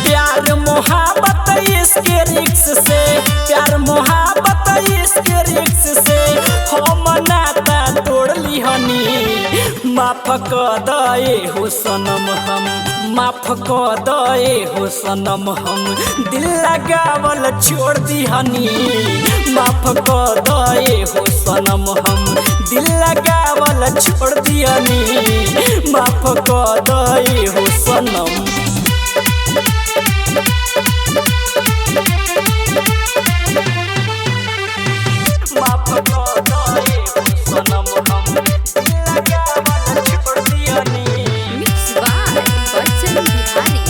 प्यार मोहब्बत इसके रिक्स से, प्यार मोहब्बत इसके रिक्स से हम नाता तोड़ ली हनी। माफ कर दे हो सनम हम, माफ कर दे हो सनम हम, दिल लगावल छोड़ दी हनी। माफ कर दे हो सनम हम, दिल लगावल छोड़ दी हनी। माफ कर दे हो सनम। माफ कर दे हो सनम हम, दिल लगावल छोड़ दी हनी। मिक्स बाय बच्चन बिहारी।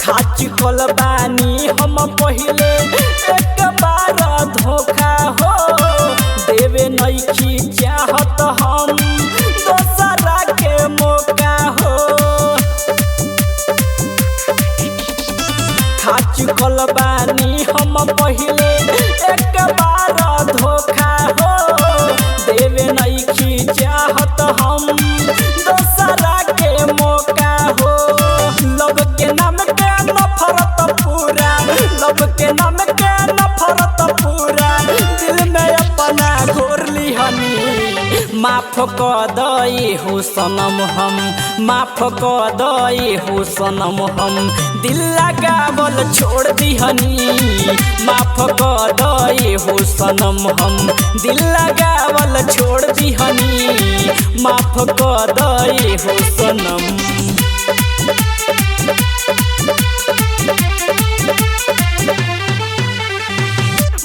खाच कल बानी हम पहिले एक बार धोखा हो, देवे नइखी चाहत हम दोसरा के मौका हो। खाच कल बानी हम पहिले एक बार धोखा हो, देवे नइखी चाहत हम दोसरा के मौका हो। लब के नाम के नफरत पूरा, लब के नाम के नफरत पूरा दिल में अपना घोर ली हनी। माफ कर दे हो सनम हम, माफ कर दे हो सनम हम, दिल लगावल छोड़ दी हनी। माफ कर दे हो सनम हम, दिल लगावल छोड़ दी हनी। माफ कर दे हो सनम।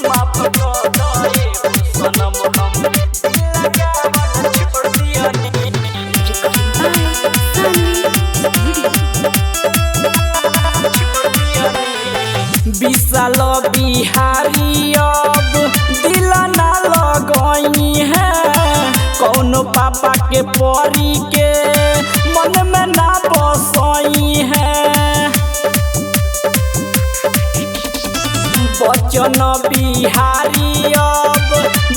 माफ कर दे हो सनम हम, दिल लगावल छोड़ दी हनी। विशाल बिहारी अब दिल ना लगई है, कौनो पापा के परी के मन में ना बसई है। बच्चन बिहारी अब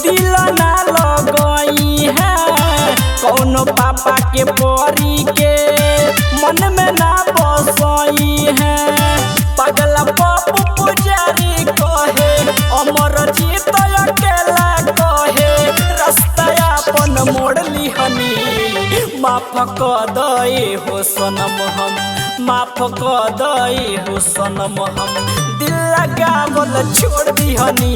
दिल ना लगई है, कौनो पापा के परी के मन में ना बसई है। पगला पप्पू पुजारी कहे, अमर जीत अकेला कहे, रास्ता अपन मोड़ ली हनी। माफ कर दे हो सनम हम, माफ कर दे हो सनम हम, दिल लगावल छोड़ दी हनी।